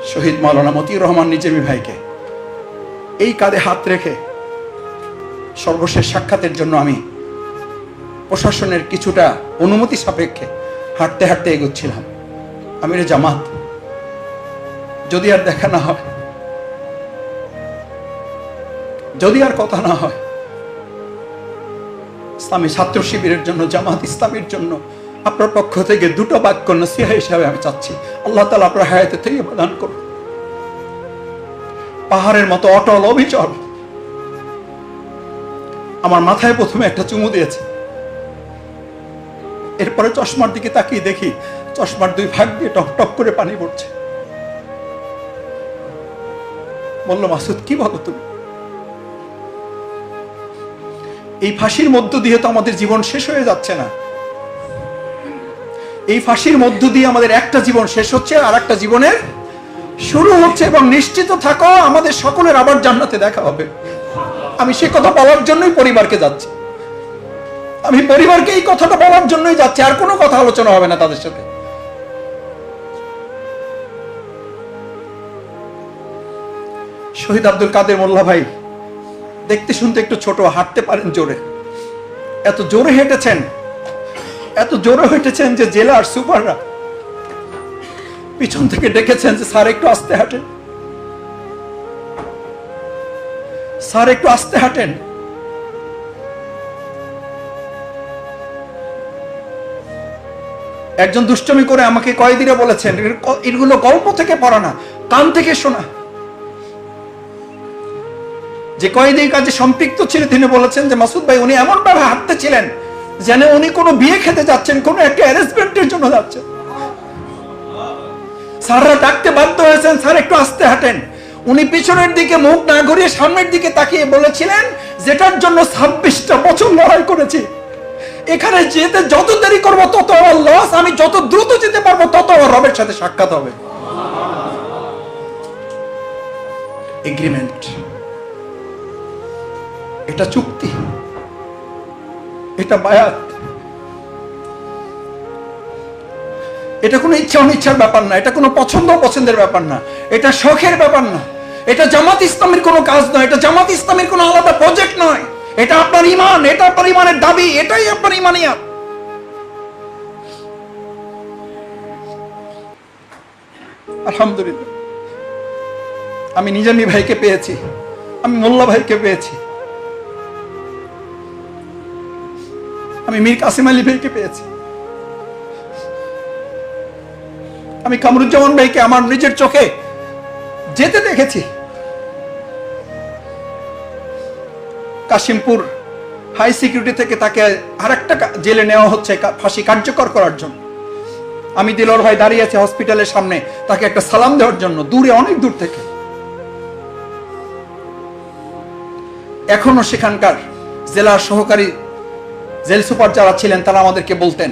শহীদ মাওলানা মতিউর রহমান নিজামী ভাইকে এই কাঁধে হাত রেখে সর্বশেষ সাক্ষাতের জন্য আমি প্রশাসনের কিছুটা অনুমতি সাপেক্ষে হাঁটতে হাঁটতে এগোচ্ছিলাম। আমিরে জামাত, যদি আর দেখা না হয়, যদি আর কথা না হয়, ইসলামী ছাত্র শিবিরের জন্য, জামাত ইসলামীর জন্য আপনার পক্ষ থেকে দুটো বাক্য নসিহা হিসাবে আমি চাচ্ছি। আল্লাহ তাআলা আপনার হায়াতে থেকে প্রদান করুন। পাহাড়ের মতো অটল অবিচল আমার মাথায় প্রথমে একটা চুমু দিয়েছে, এরপরে চশমার দিকে তাকিয়ে দেখি চশমার দুই ভাগ দিয়ে টপ টপ করে পানি পড়ছে। বলল, মাসুদ কি বলো তুমি? এই ফাঁসির মধ্য দিয়ে তো আমাদের জীবন শেষ হয়ে যাচ্ছে না, এই ফাঁসির মধ্য দিয়ে আমাদের একটা জীবন শেষ হচ্ছে আর একটা জীবনের শুরু হচ্ছে, এবং নিশ্চিত থাকো আমাদের সকলের আবার জান্নাতে দেখা হবে। আমি সে কথা বলার জন্যই পরিবারকে যাচ্ছি, আমি পরিবারকে এই কথাটা বলার জন্যই যাচ্ছি, আর কোনো কথা আলোচনা হবে না তাদের সাথে। শহীদ আব্দুল কাদের মোল্লা ভাই দেখতে শুনতে একটু ছোট, হাঁটতে পারেন জোরে, এত জোরে হেঁটেছেন, এত জোরে হেঁটেছেন যে জেলার সুপাররা পিছন থেকে ডেকেছেন যে স্যার একটু আস্তে হাঁটেন, স্যার একটু আস্তে হাঁটেন। একজন দুষ্টমি করে আমাকে কয়েদিরা বলেছেন, এগুলো গল্প থেকে পড়া না, কান থেকে শোনা। যে কয়েদি কাজে সম্পৃক্ত ছিল তিনি বলেছেন যে মাসুদ ভাই উনি এমন ভাবে হাঁটতে ছিলেন যেন উনি কোনো বিয়ে খেতে যাচ্ছেন, কোনো একটা অ্যারেঞ্জমেন্টের জন্য যাচ্ছেন। স্যাররা ডাকতে বাধ্য হয়েছেন, স্যার একটু আস্তে হাঁটেন। উনি পিছনের দিকে মুখ না ঘুরিয়ে সামনের দিকে তাকিয়ে বলেছিলেন, যেটার জন্য 26টা বছর লড়াই করেছি, এখানে যেতে যত দেরি করবো তত আমার লস, আমি যত দ্রুত যেতে পারবো তত আমার রবের সাথে সাক্ষাৎ হবে। এগ্রিমেন্ট, এটা চুক্তি, এটা বায়াত, এটা কোনো ইচ্ছা অনিচ্ছার ব্যাপার না, এটা কোনো পছন্দ অপছন্দের ব্যাপার না, এটা শখের ব্যাপার না, এটা জামাত ইসলামের কোনো কাজ নয়, এটা জামাত ইসলামের কোনো আলাদা প্রজেক্ট নয়, এটা আপনার ঈমান, এটা আপনার ঈমানের দাবি, এটাই আপনার ঈমানিয়াত। আলহামদুলিল্লাহ আমি নিজামী ভাইকে পেয়েছি, আমি মোল্লা ভাইকে পেয়েছি, আমি মীর কাসিম আলী ভাইকে পেয়েছি, আমি কামরুজ্জামান ভাইকে আমার নিজের চোখে যেতে দেখেছি। কাশিমপুর হাই সিকিউরিটি থেকে তাকে আরেকটা জেলে নেওয়া হচ্ছে ফাঁসি কার্যকর করার জন্য। আমি দিলওয়ার ভাই দাঁড়িয়ে আছি হসপিটালের সামনে তাকে একটা সালাম দেওয়ার জন্য, দূরে, অনেক দূর থেকে। এখনো সেখানকার জেলার সহকারী জেল সুপার যারা ছিলেন তারা আমাদেরকে বলতেন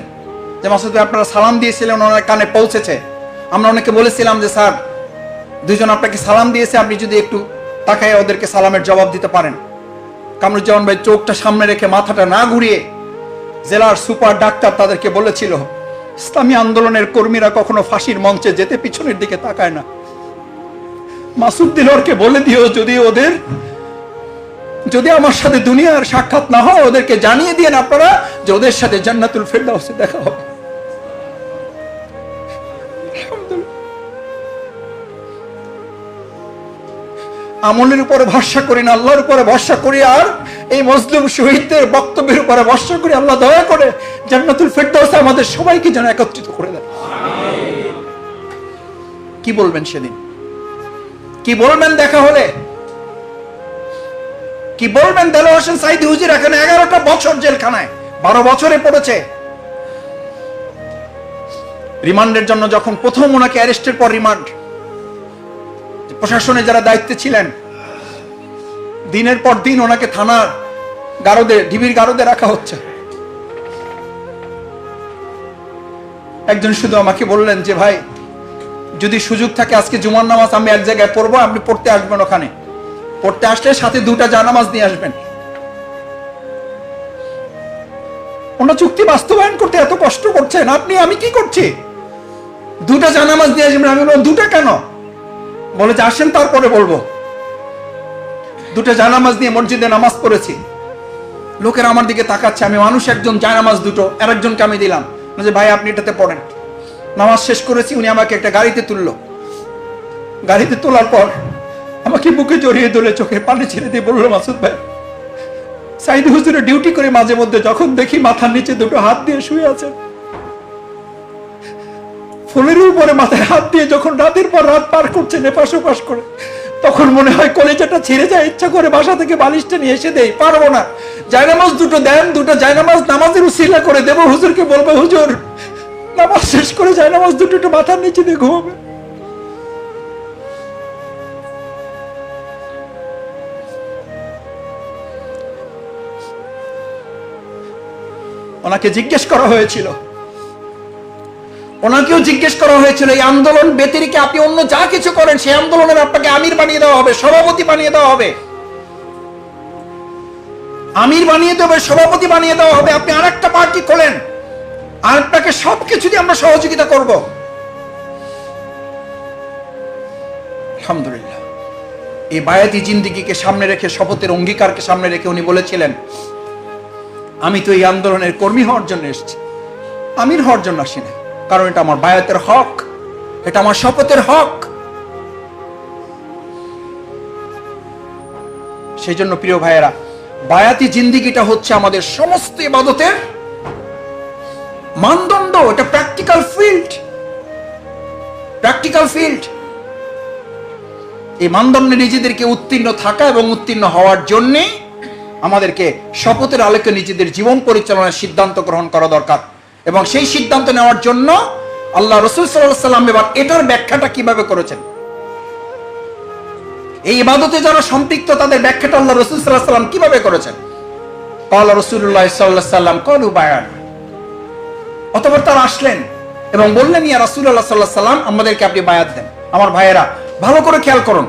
যে মাসুদ ভাই আপনারা সালাম দিয়েছিলেন, ওনার কানে পৌঁছেছে। আমরা অনেকে বলেছিলাম যে স্যার দুইজন আপনাকে সালাম দিয়েছে, আপনি যদি একটু তাকায় ওদেরকে সালামের জবাব দিতে পারেন। কামরুজ্জামান ভাই চোখটা সামনে রেখে মাথাটা না ঘুরিয়ে জেলার সুপার ডাক্তার তাদেরকে বলেছিল, ইসলামী আন্দোলনের কর্মীরা কখনো ফাঁসির মঞ্চে যেতে পিছনের দিকে তাকায় না। মাসুদ দিলওয়ারকে বলে দিও যদি আমার সাথে দুনিয়ার সাক্ষাৎ না হয় ওদেরকে জানিয়ে দিয়েন আপনারা যে ওদের সাথে জান্নাতুল ফেরদাউসে দেখা হবে। আমলের উপরে ভরসা করি না, আল্লাহর উপরে ভরসা করি, আর এই মজলুম শহীদদের বক্তব্যের উপরে ভরসা করি। আল্লাহ দয়া করে জান্নাতুল ফেরদাউসে আমাদের সবাইকে যেন একত্রিত করে দেয়। কি বলবেন সেদিন? কি বলবেন দেখা হলে? কি বলবেন? দেলোয়ার হোসেন সাঈদী হুজুর এখানে 11টা বছর জেলখানায়, 12 বছরে পড়েছে। রিমান্ডের জন্য যখন প্রথম ওনাকে অ্যারেস্টের পর রিমান্ড, প্রশাসনে যারা দায়িত্বে ছিলেন দিনের পর দিন ওনাকে থানার গারদে, ডিবির গারদে রাখা হচ্ছে। একজন শুধু আমাকে বললেন যে ভাই যদি সুযোগ থাকে আজকে জুমার নামাজ আমি এক জায়গায় পড়বো, আপনি পড়তে আসবেন, ওখানে পড়তে আসলে সাথে 2টা জানামাজ নিয়ে আসবেন। ওনার চুক্তি বাস্তবায়ন করতে এত কষ্ট করছেন, আপনি আমি কি করছি? 2টা জানামাজ নিয়ে আসবেন। আমি বললাম 2টা কেন? বলে যে আসেন তারপরে বলবো। দুটো জায়নামাজ নিয়ে মসজিদে নামাজ পড়েছি, লোকেরা আমার দিকে তাকাচ্ছে, আমি মানুষ একজন, জায়নামাজ দুটো, আর একজনকে আমি দিলাম যে ভাই আপনি এটাতে পড়েন। নামাজ শেষ করেছি, উনি আমাকে একটা গাড়িতে তুললো। গাড়িতে তোলার পর আমাকে বুকে জড়িয়ে ধরে চোখে পানি ছেড়ে দিয়ে বললো, মাসুদ ভাই, সাইদি হুজুরে ডিউটি করে মাঝে মধ্যে যখন দেখি মাথার নিচে দুটো হাত দিয়ে শুয়ে আছেন, ফুলের উপরে মাথায় হাত দিয়ে যখন রাতের পর রাত পার করছেন এপাশ ওপাশ করে, তখন মনে হয় কলেজাটা ছিঁড়ে যায়, ইচ্ছা করে বাসা থেকে বালিশটা নিয়ে এসে দেই, পারবো না, জায়নামাজ দুটো দেন, দুটো জায়নামাজ নামাজের উসিলা করে দেবো, হুজুরকে বলবো হুজুর নামাজ শেষ করে জায়নামাজ দুটো একটু মাথার নিচে দিয়ে ঘুমাবে। ওনাকে জিজ্ঞেস করা হয়েছিল, ওনাকেও জিজ্ঞেস করা হয়েছিল এই আন্দোলন ব্যতিরেকে আপনি অন্য যা কিছু করেন সেই আন্দোলনের আপনাকে আমির বানিয়ে দেওয়া হবে, সভাপতি বানিয়ে দেওয়া হবে, আমির বানিয়ে দেওয়া হবে, সভাপতি বানিয়ে দেওয়া হবে, আপনি আরেকটা পার্টি খোলেন আর আপনাকে সবকিছু দিয়ে আমরা সহযোগিতা করব। আলহামদুলিল্লাহ, এই বায়াতি জিন্দেগিকে সামনে রেখে, শপথের অঙ্গীকারকে সামনে রেখে উনি বলেছিলেন, আমি তো এই আন্দোলনের কর্মী হওয়ার জন্য এসেছি, আমির হওয়ার জন্য আসি না, কারণ এটা আমার বায়াতের হক, এটা আমার শপথের হক। সেই জন্য প্রিয় ভাইয়েরা, বায়াতি জিন্দেগিটা হচ্ছে আমাদের সমস্ত ইবাদতের মানদণ্ড, এটা প্র্যাকটিক্যাল ফিল্ড, প্র্যাকটিক্যাল ফিল্ড। এই মানদণ্ডে নিজেদেরকে উত্তীর্ণ থাকা এবং উত্তীর্ণ হওয়ার জন্য আমাদেরকে শপথের আলোকে নিজেদের জীবন পরিচালনার সিদ্ধান্ত গ্রহণ করা দরকার। এবং সেই সিদ্ধান্ত নেওয়ার জন্য আল্লাহ রাসূল সাল্লাল্লাহু আলাইহি ওয়াসাল্লাম এবার এটার ব্যাখ্যাটা কিভাবে করেছেন, এই ইবাদতে যারা সম্পৃক্ত তাদের ব্যাখ্যাটা আল্লাহ রাসূল সাল্লাল্লাহু আলাইহি ওয়াসাল্লাম কিভাবে করেছেন। ক্বালা রাসূলুল্লাহ সাল্লাল্লাহু আলাইহি ওয়াসাল্লাম ক্বালু বায়ান, অতঃপর তারা আসলেন এবং বললেন, ইয়া রাসূলুল্লাহ সাল্লাল্লাহু আলাইহি ওয়াসাল্লাম, আমাদেরকে আপনি বায়াত দেন। আমার ভাইয়েরা ভালো করে খেয়াল করুন,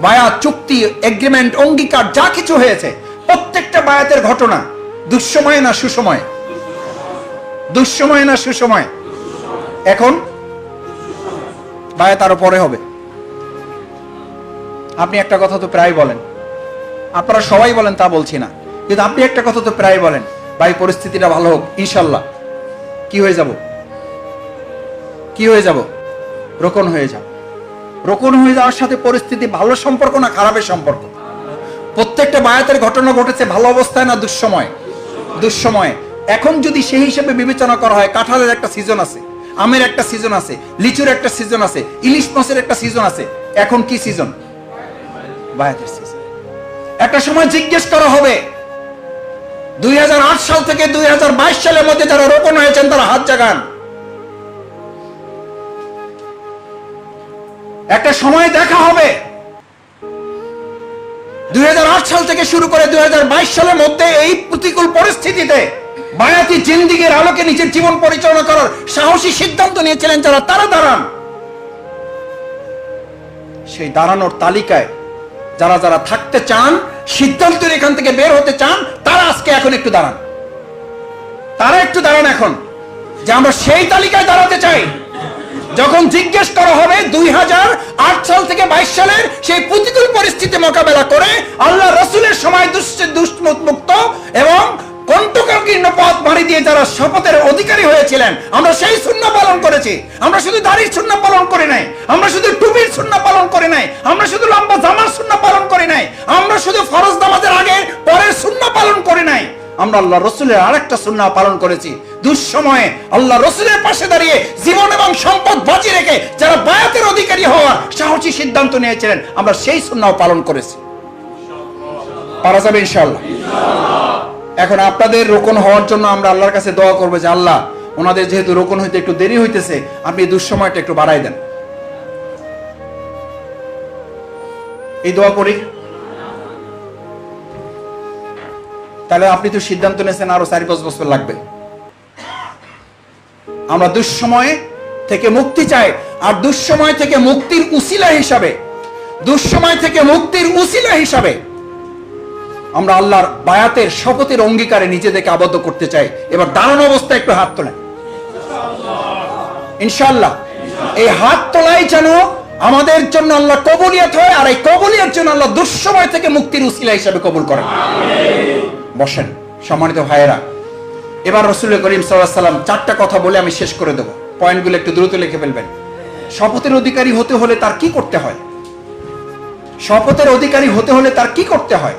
বায়াত, চুক্তি, এগ্রিমেন্ট, অঙ্গীকার যা কিছু হয়েছে প্রত্যেকটা বায়াতের ঘটনা দুঃসময় না সুসময়, দুঃসময় না সুসময়। এখন বায়াত আরো পরে হবে। আপনি একটা কথা তো প্রায় বলেন, আপনারা সবাই বলেন তা বলছি না, কিন্তু আপনি একটা কথা তো প্রায় বলেন, ভাই পরিস্থিতিটা ভালো হোক, ইনশাল্লাহ কি হয়ে যাব, কি হয়ে যাব, রোকন হয়ে যাব। রোকন হয়ে যাওয়ার সাথে পরিস্থিতি ভালো সম্পর্ক না খারাপের সম্পর্ক? প্রত্যেকটা বায়াতের ঘটনা ঘটেছে ভালো অবস্থায় না দুঃসময়? দুঃসময়। এখন যদি সেই হিসেবে বিবেচনা করা হয়, কাঁঠালের একটা সিজন আছে, আমের একটা সিজন আছে, লিচুর একটা সিজন আছে, ইলিশ মাছের একটা সিজন আছে, এখন কি সিজন? বায়াতের সিজন। একটা সময় জিজ্ঞেস করা হবে 2008 সাল থেকে 2022 সালের মধ্যে যারা রোপণ হয়েছেন তারা হাত জাগান। একটা সময় দেখা হবে 2008 সাল থেকে শুরু করে 2022 সালের মধ্যে এই প্রতিকূল পরিস্থিতিতে বায়াতি জিন্দেগির আলোকে নিজের জীবন পরিচালনা করার সাহসী সিদ্ধান্ত নিয়েছিলেন যারা, তারা দাঁড়ান। সেই দাঁড়ানোর তালিকায় যারা যারা থাকতে চান, সিদ্ধান্তের এখান থেকে বের হতে চান, তারা আজকে এখন একটু দাঁড়ান, তারা একটু দাঁড়ান এখন, যে আমরা সেই তালিকায় দাঁড়াতে চাই। যখন জিজ্ঞেস করা হবে 2008 সাল থেকে 22 সালের সেই প্রতিকূল পরিস্থিতি মোকাবেলা করে আল্লাহ রাসূলের সময় দুষ্মুক্ত এবং কণ্টকাকীর্ণ পথ ভারী দিয়ে যারা শপথের অধিকারী হয়েছিলেন, আমরা সেই সুন্নাহ পালন করেছি। আমরা শুধু দাড়ির সুন্নাহ পালন করি নাই, আমরা শুধু টুপির সুন্নাহ পালন করি নাই, আমরা শুধু লম্বা জামার সুন্নাহ পালন করি নাই, আমরা শুধু ফরজ নামাজের আগে পরের সুন্নাহ পালন করি নাই, আমরা আল্লাহ রাসূলের আরেকটা সুন্নাহ পালন করেছি। দুঃসময়ে আল্লাহ রাসূলের পাশে দাঁড়িয়ে জীবন এবং সম্পদ বাজি রেখে যারা বায়াতের অধিকারী হওয়ার সাহসী সিদ্ধান্ত নিয়েছিলেন, আমরা সেই সুন্নাহ পালন করেছি। পারা যাবে ইনশাআল্লাহ। এখন আপনাদের রোকন হওয়ার জন্য আমরা আল্লাহর কাছে দোয়া করবো যে আল্লাহ, ওনাদের যেহেতু রোকন হইতে একটু দেরি হইতেছে, আপনি দুঃসময়টা একটু বাড়াই দেন। এই দোয়া করি। তাহলে আপনি তো সিদ্ধান্ত নিয়েছেন আরো 4-5 বছর লাগবে। আমরা দুঃসময় থেকে মুক্তি চাই, আর দুঃসময় থেকে মুক্তির উসিলা হিসাবে, দুঃসময় থেকে মুক্তির উসিলা হিসাবে আমরা আল্লাহর বায়াতের শপথের অঙ্গীকারে নিজেদেরকে আবদ্ধ করতে চাই। এবার দাঁড়ানো অবস্থায় একটু হাত তোলেন ইনশাআল্লাহ। এই হাত তোলাই যেন আমাদের জন্য আল্লাহ কবুলিয়ত হয়, আর এই কবুলিয়ত জন্য আল্লাহ দুঃসময় থেকে মুক্তির উসিলা হিসেবে কবুল করেন। বসেন সম্মানিত ভাইয়েরা, এবার রাসূল করিম সাল্লাল্লাহু আলাইহি ওয়াসাল্লাম 4টা কথা বলে আমি শেষ করে দেব, পয়েন্টগুলো একটু দ্রুত লিখে ফেলবেন। শপথের অধিকারী হতে হলে তার কি করতে হয়? শপথের অধিকারী হতে হলে তার কি করতে হয়?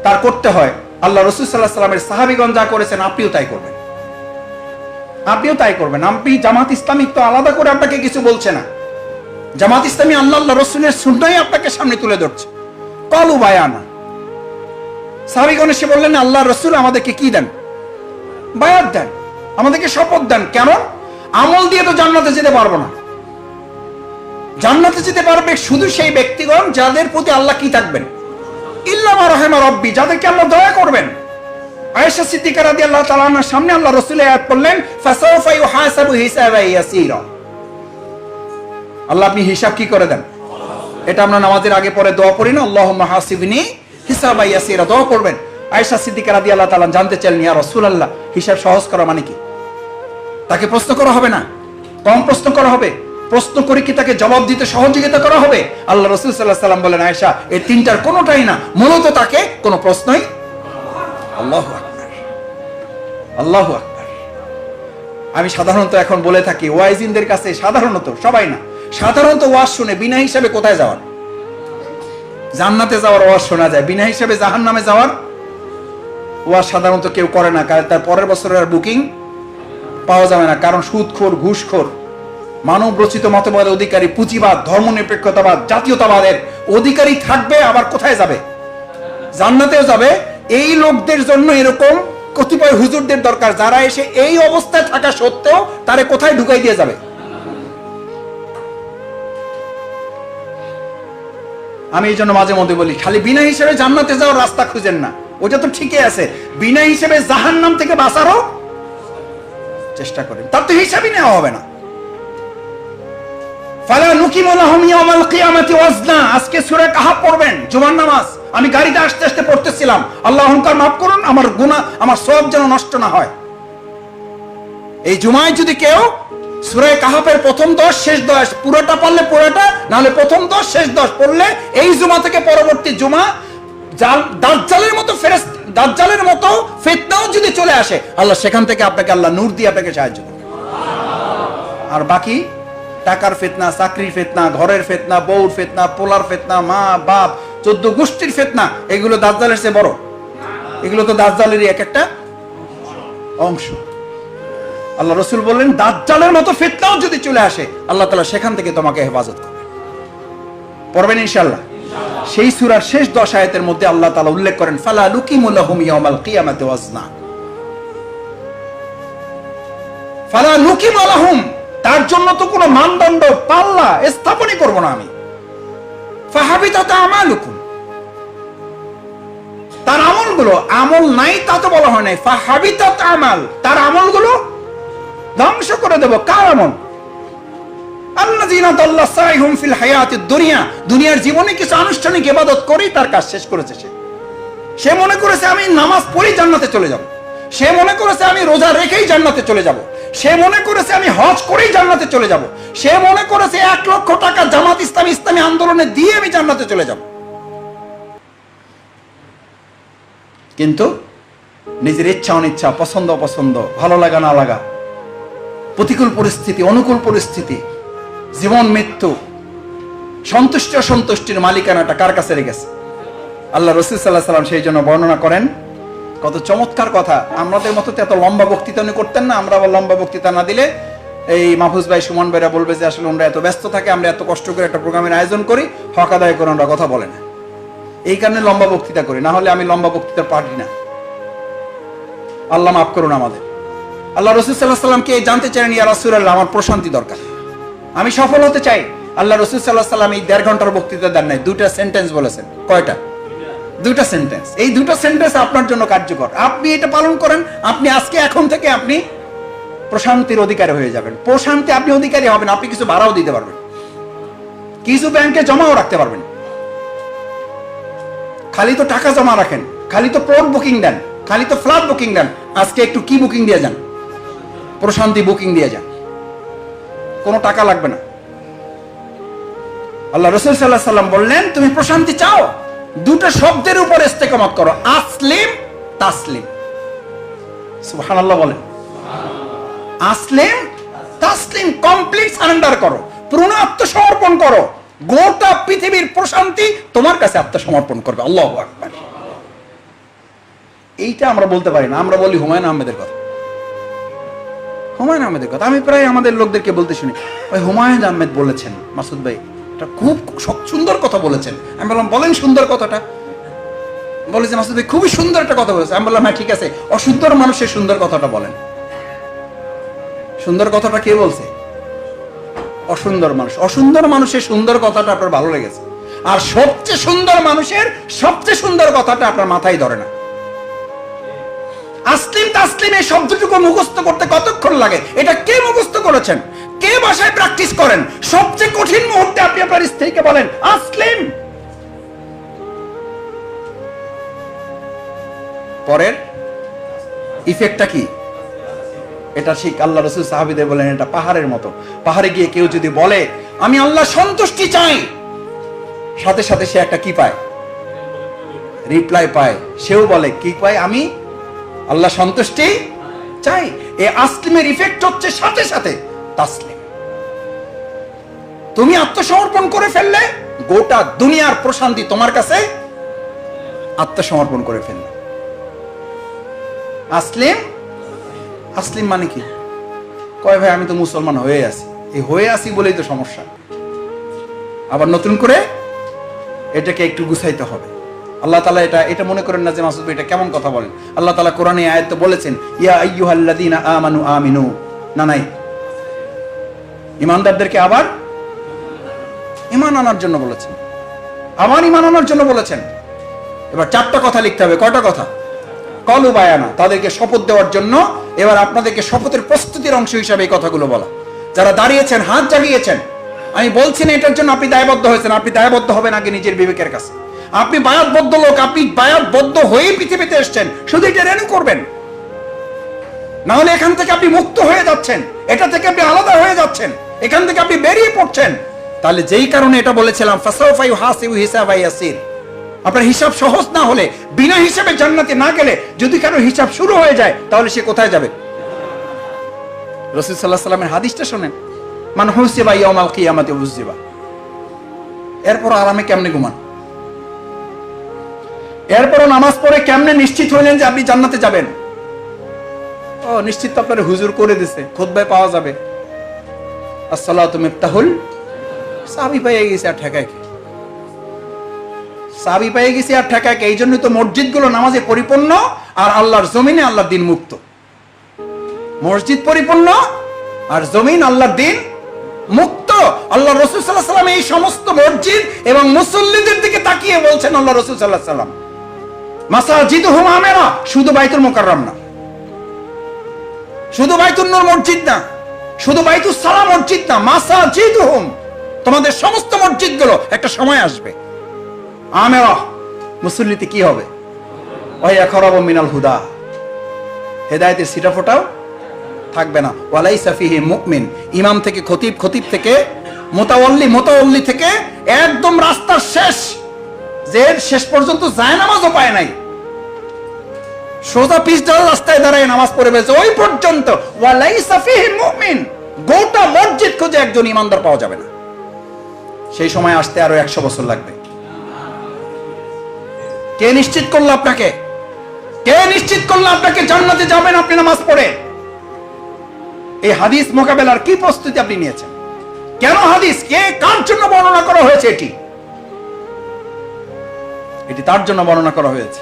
তার করতে হয় আল্লাহ রাসূল সাল্লাল্লাহু আলাইহি ওয়াসাল্লামের সাহাবীগণ যা করেছেন আপনিও তাই করবেন। আপনিও তাই করবেন। আপনি জামাত ইসলামী তো আলাদা করে আপনাকে কিছু বলছে না। জামাত ইসলামী আল্লাহ রাসূলের সুন্নাহই আপনাকে সামনে তুলে ধরছে। কলু বায়ানা, সাহাবীগণ এসে বললেন আল্লাহ রাসূল আমাদেরকে কি দেন? বায়াত দেন, আমাদেরকে শপথ দেন। কেন? আমল দিয়ে তো জান্নাতে যেতে পারবো না। জান্নাতে যেতে পারবে শুধু সেই ব্যক্তিগণ যাদের প্রতি আল্লাহ কি থাকবেন? ইল্লা মা রাহিমা রাব্বি, যাদেরকে আল্লাহ দয়া করবেন। আয়েশা সিদ্দিকা রাদিয়াল্লাহু তাআলা আনহার সামনে আল্লাহ রাসূল আয়াত পড়লেন, ফাসাউফা ইউহাসাবু হিসাবান ইয়াসীরা। আল্লাহ আপনি হিসাব কি করে দেন? এটা আমরা নামাজের আগে পরে দোয়া পড়ি না, আল্লাহুম্মা হাসিবনি হিসাবান ইয়াসীরা, দোয়া করবেন। আয়েশা সিদ্দিকা রাদিয়াল্লাহু তাআলা জানতে চাইলেন, ইয়া রাসূলুল্লাহ, হিসাব সহজ করা মানে কি? তাকে প্রশ্ন করা হবে না, কম প্রশ্ন করা হবে? প্রশ্ন করে কি তাকে জবাব দিতে সহযোগিতা করা হবে? আল্লাহ রাসূল সাল্লাল্লাহু আলাইহি ওয়াসাল্লাম বলেন, আয়েশা এই তিনটার কোনোটাই না, মূলত তাকে কোনো প্রশ্নই। আল্লাহু আকবার, আল্লাহু আকবার। আমি সাধারণত এখন বলে থাকি ওয়াইজিনদের কাছে, সাধারণত সবাই না, সাধারণত ওয়াজ শুনে বিনা হিসাবে কোথায় যাওয়ার? জান্নাতে যাওয়ার ওয়াজ শোনা যায়, বিনা হিসাবে জাহান্নামে যাওয়ার ওয়াজ সাধারণত কেউ করে না। কারণ তার পরের বছরের আর বুকিং পাওয়া যাবে না। কারণ সুদখোর, ঘুষখোর, মানব রচিত মতবাদের অধিকারী, পুঁজিবাদ, ধর্মনিরপেক্ষতাবাদ, জাতীয়তাবাদের অধিকারী থাকবে, আবার কোথায় যাবে? জান্নাতেও যাবে। এই লোকদের জন্য এরকম কতিপয় হুজুরদের দরকার, যারা এসে এই অবস্থায় থাকা সত্ত্বেও তারে কোথায় ঢুকাই দিয়ে যাবে। আমি এই জন্য মাঝে মধ্যে বলি, খালি বিনা হিসেবে জান্নাতে যাওয়ার রাস্তা খুঁজেন না, ওটা তো ঠিকই আছে। বিনা হিসেবে জাহান্নাম থেকে বাঁচারও চেষ্টা করেন, তার তো হিসাবই নেওয়া হবে না। ফালা নুকিমু লাহুম ইয়াওমাল কিয়ামাতি ওয়াজনা। আজকে সূরা কাহাফ পড়বেন, জুমার নামাজ। আমি গাড়িতে আসতে আসতে পড়তেছিলাম, আল্লাহ অহংকার মাফ করুন, আমার গুনাহ, আমার সওয়াব যেন নষ্ট না হয়। এই জুমায় যদি কেউ সূরা কাহাফের প্রথম 10 শেষ 10 পুরোটা পড়লে পুরোটা, না হলে প্রথম 10 শেষ 10 পড়লে, এই জুমা থেকে পরবর্তী জুমা দাজ্জালের মতো ফেরেশতা, দাজ্জালের মতো ফিতনাও যদি চলে আসে, আল্লাহ সেখান থেকে আপনাকে, আল্লাহ নূর দিয়ে আপনাকে সাহায্য করবে। আর বাকি টাকার ফিতনা, চাকরির ফিতনা, ঘরের ফিতনা, বউর ফিতনা, পোলার ফিতনা, মা বাপ 14 গোষ্ঠীর ফিতনা, এগুলো দাজ্জালের চেয়ে বড়। এগুলো তো দাজ্জালেরই এক একটা অংশ। আল্লাহ রাসূল বললেন, দাজ্জালের মতো ফিতনাও যদি চলে আসে, আল্লাহ তাআলা সেখান থেকে তোমাকে হেফাজত করবে। পড়বেন ইনশাআল্লাহ। সেই সূরার শেষ 10 আয়াতের মধ্যে আল্লাহ তাআলা উল্লেখ করেন, ফালা লুকিমু লাহুম ইয়াওমাল কিয়ামাতি ওয়াজনা। ফালা লুকিমু লাহুম, তার জন্য তো কোনো মানদণ্ড, পাল্লা স্থাপনই করব না আমি। ফাহাবিতাত আমালুকুম, তার আমলগুলো, আমল নাই তা তো বলা হয় নাই, ফাহাবিতাত আমাল, তার আমলগুলো ধ্বংস করে দেব। কার আমল? আল্লাযীনা দাল্লা সাইহুম ফিল হায়াতিদ দুনিয়া, দুনিয়ার জীবনে কিছু আনুষ্ঠানিক ইবাদত করেই তার কাজ শেষ করেছে। সে মনে করেছে আমি নামাজ পড়েই জান্নাতে চলে যাব, সে মনে করেছে আমি রোজা রেখেই জান্নাতে চলে যাব, সে মনে করেছে আমি হজ করেই জান্নাতে চলে যাব, সে মনে করেছে 1 লক্ষ টাকা জামাত ইসলামী, ইসলামী আন্দোলনে দিয়ে আমি জান্নাতে চলে যাব। কিন্তু নিজের ইচ্ছা অনিচ্ছা, পছন্দ অপছন্দ, ভালো লাগা না লাগা, প্রতিকূল পরিস্থিতি, অনুকূল পরিস্থিতি, জীবন মৃত্যু, সন্তুষ্টি অসন্তুষ্টির মালিকানাটা কার কাছে রেখেছে? আল্লাহ রাসূল সাল্লাল্লাহু আলাইহি ওয়াসাল্লাম সেই জন্য বর্ণনা করেন, কত চমৎকার কথা। আমাদের মতো তো এত লম্বা বক্তৃতা উনি করতেন না। আমরা আবার লম্বা বক্তৃতা না দিলে এই মাহফুজ ভাই, সুমন ভাইরা বলবে যে আসলে আমরা এত ব্যস্ত থাকি, আমরা এত কষ্ট করে একটা প্রোগ্রামের আয়োজন করি, হক আদায় করে আমরা কথা বলে না। এই কারণে লম্বা বক্তৃতা করি, না হলে আমি লম্বা বক্তৃতা পারি না। আল্লাহ মাফ করুন আমাদের। আল্লাহ রাসূল সাল্লাল্লাহু আলাইহি ওয়াসাল্লামকে জানতে চাইলেন, ইয়া রাসূলুল্লাহ, আমার প্রশান্তি দরকার, আমি সফল হতে চাই। আল্লাহ রাসূল সাল্লাল্লাহু আলাইহি ওয়াসাল্লাম এই 1.5 ঘন্টার বক্তৃতা দেন নাই, 2টা সেন্টেন্স বলেছেন। কয়টা? 2টা সেন্টেন্স। এই 2টা সেন্টেন্স আপনার জন্য কার্যকর। আপনি এটা পালন করেন, আপনি আজকে এখন থেকে আপনি প্রশান্তির অধিকারী হয়ে যাবেন। প্রশান্তি আপনি অধিকারী হবেন, আপনি কিছু ভাড়াও দিতে পারবেন, কিছু ব্যাংকে জমাও রাখতে পারবেন। খালি তো টাকা জমা রাখেন, খালি তো প্লট বুকিং দেন, খালি তো ফ্ল্যাট বুকিং দেন, আজকে একটু কি বুকিং দিয়ে যান? প্রশান্তি বুকিং দিয়ে যান, কোনো টাকা লাগবে না। আল্লাহ রাসূল সাল্লাল্লাহু আলাইহি সাল্লাম বললেন, তুমি প্রশান্তি চাও, দুটো শব্দের উপর ইস্তেকামত করো, আসলিম তাসলিম। সুবহানাল্লাহ বলেন। আসলিম তাসলিম, কমপ্লিট সারেন্ডার করো, পূর্ণ আত্মসমর্পণ করো, গোটা পৃথিবীর প্রশান্তি তোমার কাছে আত্মসমর্পণ করবে। আল্লাহু আকবার। এইটা আমরা বলতে পারি না, আমরা বলি হুমায়ুন আহমেদের কথা। হুমায়ুন আহমেদের কথা আমি প্রায় আমাদের লোকদেরকে বলতে শুনি, ওই হুমায়ুন আহমেদ বলেছেন মাসুদ ভাই এটা খুব সুন্দর কথা বলেছেন। আমি বললাম, বলেন সুন্দর কথাটা। বলেছে মাসুদ ভাই খুবই সুন্দর একটা কথা বলেছে। আমি বললাম, হ্যাঁ ঠিক আছে, অসুন্দর মানুষের সুন্দর কথাটা বলেন। সুন্দর কথাটা কে বলছে? অসুন্দর মানুষ। অসুন্দর মানুষের সুন্দর কথাটা আপনার ভালো লেগেছে, আর সবচেয়ে সুন্দর মানুষের সবচেয়ে সুন্দর কথাটা আপনার মাথায় ধরে না। আসলিম তাসলিম এই শব্দটুকু মুখস্থ করতে কতক্ষণ লাগে? এটা কে মুখস্থ করেছেন? কে ভাষায় প্র্যাকটিস করেন? সবচেয়ে কঠিন মুহূর্তে আপনি আপনার স্ত্রীকে বলেন আসলিম, পরের ইফেক্টটা কি? এটা ঠিক আল্লাহ রাসূল সাহাবীদের বলেন, এটা পাহাড়ের মতো। পাহাড়ে গিয়ে কেউ যদি বলে আমি আল্লাহ সন্তুষ্টি চাই, সাথে সাথে সে একটা কি পায়? রিপ্লাই পায়। সেও বলে কি পায়? আমি আল্লাহ সন্তুষ্টি চাই। এই আসলিমের ইফেক্ট হচ্ছে সাথে সাথে তাসলিম। তুমি আত্মসমর্পণ করে ফেললে, গোটা দুনিয়ার প্রশান্তি তোমার কাছে আত্মসমর্পণ করে ফেললে। আসলিম, আসলিম মানে কি? কয় ভাই আমি তো মুসলমান হয়ে আছি। এই হয়ে আছি বলেই তো সমস্যা। আবার নতুন করে এটাকে একটু গুছাইতে হবে। আল্লাহ তাআলা এটা মনে করেন না যে মাসুদ ভাই এটা কেমন কথা বলেন। আল্লাহ তাআলা কোরআনে আয়াতে বলেছেন, ইয়া আইয়ুহাল্লাযীনা আমানু আমিনু, না নাই, ঈমানদারদেরকে আবার ঈমান আনার জন্য বলেছেন, আবার ঈমান আনার জন্য বলেছেন। এবার চারটা কথা লিখতে হবে। কয়টা কথা? কলু বায়ানা, তাদেরকে শপথ দেওয়ার জন্য। এবার আপনাদেরকে শপথের প্রস্তুতির অংশ হিসাবে এই কথাগুলো বলা। যারা দাঁড়িয়েছেন, হাত জাগিয়েছেন, আমি বলছি না এটার জন্য আপনি দায়বদ্ধ হয়েছেন। আপনি দায়বদ্ধ হবেন আগে নিজের বিবেকের কাছে। আপনি বায়াতবদ্ধ লোক, আপনি বায়াতবদ্ধ হয়ে পৃথিবীতে এসেছেন, শুধু এটা রেনু করবেন, না হলে এখান থেকে আপনি মুক্ত হয়ে যাচ্ছেন, এটা থেকে আপনি আলাদা হয়ে যাচ্ছেন, এখান থেকে আপনি বেরিয়ে পড়ছেন। তাহলে যেই কারণে এটা বলেছিলাম, ফাসাউফা ইউহাসিবু হিসাবান ইয়াসির, আপনার হিসাব সহজ না হলে, বিনা হিসাবে জান্নাতে না গেলে, যদি কারো হিসাব শুরু হয়ে যায়, তাহলে সে কোথায় যাবে? রাসূল সাল্লাল্লাহু আলাইহি ওয়াসাল্লামের হাদিসটা শুনেন, মান হুসিবা ইয়াউমাল কিয়ামাতি উযিবা। এরপর আরামে কেমনে ঘুমান? এরপর নামাজ পড়ে কেমনে নিশ্চিত হইলেন যে আপনি জান্নাতে যাবেন? ও নিশ্চিত তো আপনার হুজুর করে দিয়েছে, খুতবায় পাওয়া যাবে আসসালাতু মিফতাহুল, সাহাবী পেয়ে গেছে আর ঠেকায় কি? সাহাবী পেয়ে গেছে আর ঠেকায় কি? এই জন্যই তো মসজিদগুলো নামাজে পরিপূর্ণ, আর আল্লাহর জমিনে আল্লাহর দিন মুক্ত। মসজিদ পরিপূর্ণ আর জমিন আল্লাহর দিন মুক্ত। আল্লাহ রাসূল সাল্লাল্লাহু আলাইহি ওয়াসাল্লাম এই সমস্ত মসজিদ এবং মুসল্লিদের দিকে তাকিয়ে বলছেন, আল্লাহ রাসূল সাল্লাল্লাহু আলাইহি ওয়াসাল্লাম, মাসাজিদুহুম আমিরা, শুধু বাইতুল মুকাররম না, শুধু বাইতুন নূর মসজিদ না, শুধু বাইতুস সালাম মসজিদ না, মাসাজিদুহুম, তোমাদের সমস্ত মসজিদগুলো একটা সময় আসবে আমিরা, মুসল্লিতে কি হবে? ওয়া ইয়াখরাবু মিনাল হুদা, হেদায়েতের ছিটাফোঁটাও থাকবে না। ওয়ালাইসা ফিহি মুমিন, ইমাম থেকে খতিব, খতিব থেকে মুতাওয়াল্লি, মুতাওয়াল্লি থেকে একদম রাস্তার শেষ, যে শেষ পর্যন্ত যায় নামাজও পায় নাই, সোজা পিছ ধরে রাস্তায় দাঁড়ায় নামাজ পড়ে ফেলছে, ওই পর্যন্ত ওয়ালাইসা ফিহি মুমিন, গোটা মসজিদ খুঁজে একজন ইমানদার পাওয়া যাবে না। সেই সময় আসতে আরো 100 বছর লাগবে। কে নিশ্চিত করলো আপনাকে? কে নিশ্চিত করলো আপনাকে জান্নাতে যাবেন আপনি নামাজ পড়ে? এই হাদিস মোকাবেলার কি প্রস্তুতি আপনি নিয়েছেন? কেন হাদিস? কে কার জন্য বর্ণনা করা হয়েছে? এটি তার জন্য বর্ণনা করা হয়েছে।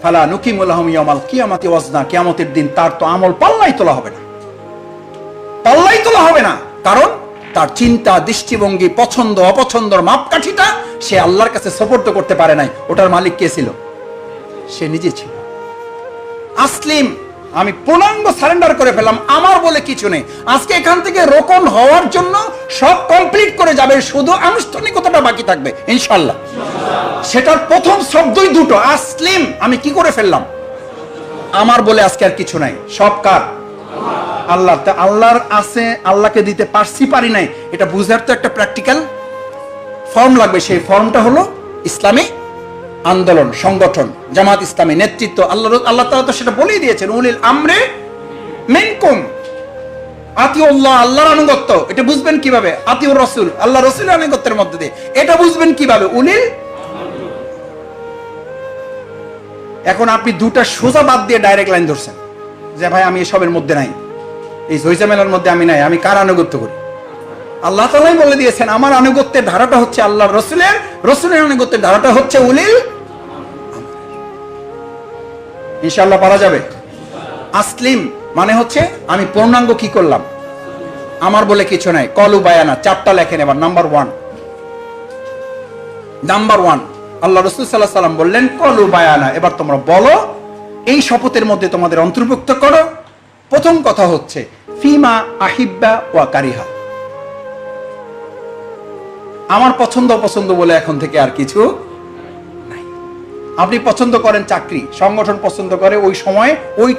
ফালা নুকিমু লাহুম ইয়াউমাল কিয়ামাতি ওয়াজনা, কিয়ামতের দিন তার তো আমল পাল্লাই তোলা হবে না, পাল্লাই তোলা হবে না। কারণ তার চিন্তা, দৃষ্টিভঙ্গি, পছন্দ অপছন্দর মাপকাঠিটা সে আল্লাহর কাছে সুপর্দ করতে পারে নাই। ওটার মালিক কে ছিল? সে নিজে ছিল। আসলিম, আমি পূর্ণাঙ্গ সারেন্ডার করে ফেললাম, আমার বলে কিছু নেই। আজকে এখান থেকে রোকন হওয়ার জন্য সব কমপ্লিট করে যাবে, শুধু আনুষ্ঠানিকতাটা বাকি থাকবে ইনশাআল্লাহ। সেটার প্রথম শব্দই দুটো, আসলিম, আমি কি করে ফেললাম? আমার বলে আজকে আর কিছু নাই, সব কার? আল্লাহ। আল্লাহর আছে, আল্লাহকে দিতে পারছি পারি নাই, এটা বুঝার তো একটা প্র্যাকটিক্যাল ফর্ম লাগবে, সেই ফর্মটা হলো ইসলামী আন্দোলন, সংগঠন, জামাত ইসলামী, নেতৃত্ব। আল্লাহ তাআলা তো সেটা বলেই দিয়েছেন, উলিল আমরে মিনকুম, আতিউল্লাহ, আল্লাহর আনুগত্য। এটা বুঝবেন কিভাবে? আতিউর রাসূল, আল্লাহ রাসূলের আনুগত্যের মধ্যে দিয়ে। এটা বুঝবেন কিভাবে? উলিল। এখন আপনি দুটা সোজা বাদ দিয়ে ডাইরেক্ট লাইন ধরছেন যে ভাই আমি এসবের মধ্যে নাই, এই ঝইঝামেলার মধ্যে আমি নাই, আমি কার আনুগত্য করি? আল্লাহ তাআলাই বলে দিয়েছেন আমার আনুগত্যের ধারাটা হচ্ছে আল্লাহর রাসূলের, রাসূলের আনুগত্যের ধারাটা হচ্ছে উলিল। ইনশাআল্লাহ পারা যাবে। আসলিম মানে হচ্ছে আমি পূর্ণাঙ্গ কি করলাম, আমার বলে কিছু নাই। কলু বায়ানা, চারটা লেখেন এবার। নাম্বার ওয়ান, আল্লাহ রাসূল সাল্লাল্লাহু আলাইহি সাল্লাম বললেন কলু বায়ানা, এবার তোমরা বলো, এই শপথের মধ্যে তোমাদের অন্তর্ভুক্ত করো। প্রথম কথা হচ্ছে ফিমা আহিব্বা ওয়া কারিহা, আমার পছন্দ অপছন্দ বলে এখন থেকে আর কিছু নাই। আপনি পছন্দ করেন চাকরি, সংগঠন পছন্দ করে, ওই সময় ওই